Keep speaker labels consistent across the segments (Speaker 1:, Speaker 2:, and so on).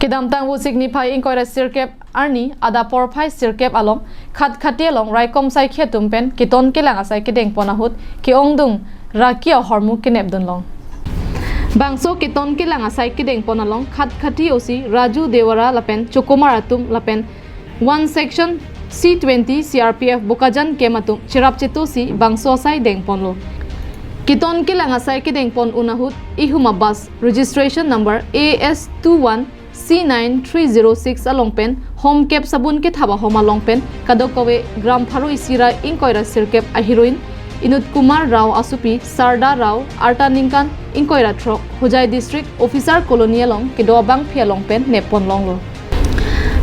Speaker 1: Kidam tang wusik ni phai in koira sirkep arni ada por phai sirkep along khat khati along rai kom sai khe tumpen kiton ke langa sai ke deng pona hut ki ongdung rakia hormu kinep dun long bangso kiton ke langa sai ke deng pona long khat khati osi Raju Dewara lapen Chokomar atum lapen 1 section C20 CRPF Bokajan kematum chirap chetosi bangso sai deng ponlo kiton ke langa sai ke deng pon unahut ihuma bus registration number AS21 C9306 along pen home cap sabun ke thaba homa long pen kadokawe gram pharo isira inkoira sirkep a heroine Inut Kumar Rao Asupi Sarda Rao Arta Ninkan inkoira throk Hojai district officer colonial long kedo bang phia long pen nepon long lo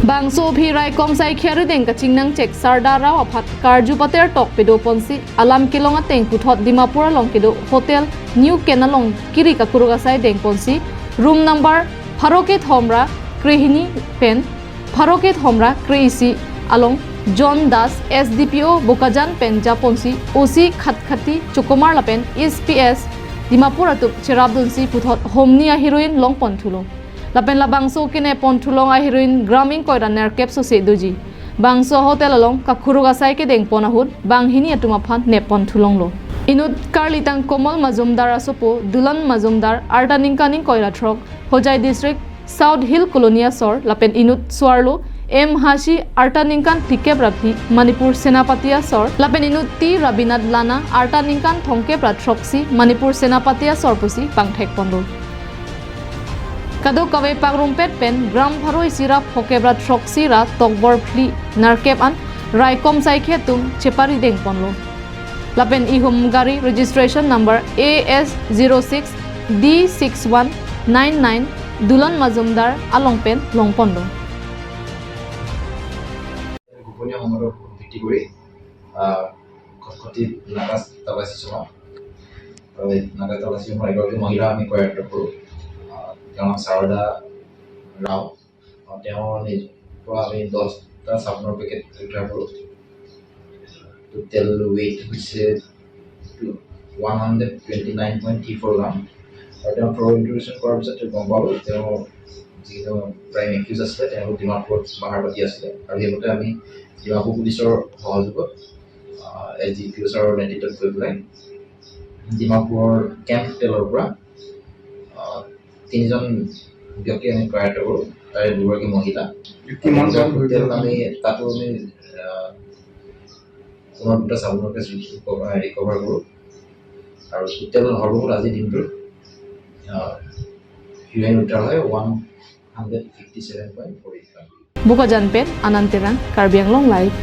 Speaker 1: bang so phi rai kom sai khyaru deng kaching nang check Sarda Rao aphat karju pater tok pedo ponsi alam kilonga teng puthot Dimapur long kedo hotel new kenalong kiri kakuruga sai deng ponsi room number Faroket Homra Krehini Pen Faroket Homra Kreisi along John Das SDPO Bokajan Pen Japonsi OC Khatkhati Chokomar Lapen SPS Dimapur atup Cherabdunsi Puthot Homnia heroine long ponthulo Lapen la bangso kine ponthulong a heroine gramming koira nerkep so se duji bangso hotel along kakhuruga sai ke deng ponahut banghini atuma phan ne ponthulong lo Inut Karlitang Komal Mazumdar Asopo Dulan Mazumdar Arta Ninkaning Koira Throk Hojai district South Hill Colonia Sor Lapen Inut Swarlo M Hashi Arta Ninkan Tikep Rabhi Manipur Senapatia Sor Lapen Inut T Rabinat Lana Arta Ninkan Thongke Pratroksi Manipur Senapatia Sorpusi Pangthek Pondo Kado Kawe Pagrumpet Pen Gram Pharo Isira Phokebra Troksi Ra Tokbor Phli Narkep An Raikom Saikhetum Chepari Deng Ponlo Lapen ihum gari registration number AS06 D6199 Dulan Mazumdar Alongpen Longpondo.
Speaker 2: Kupunya nomor ভিত্তি কৰি কষ্টতি নাগাস তালাসী চলা নাগাস তালাসী সময় এগৰাকী মহিলা আমি কয়াক্ট কৰোঁ তেওঁ সাৰদা ৰাও তেওঁৰ পৰা আমি 10টা সাবনৰ পেকেট উদ্ধাৰ কৰোঁ total weight which is 129.34 gram আৰু তেওঁ pro introduction কৰাৰ পিছত গম পালোঁ তেওঁ যিটো প্ৰাইম একিউজ আছিলে তেওঁ ডিমাপুৰত বাহাৰ পাতি আছিলে আৰু সেইমতে আমি ডিমাপুৰ পুলিচৰ সহযোগত এজি পিউচৰ নেতৃত্বত গৈ পেলাই ডিমাপুৰৰ কেম্প হোটেলৰ পৰা তিনিজন ব্যক্তি আমি কয়াক্ট কৰোঁ তাৰে দুগৰাকী মহিলা হোটেল আমি তাতো আমি পুনৰ দুটা চাবুনকে ৰিকভাৰ কৰোঁ আৰু টোটেল সৰ্বমুঠ আজি দিনটোৰ হিৰোইন উদ্ধাৰ হয় 157.45
Speaker 1: Bokajan Pen Anantirang Karbi Anglong Live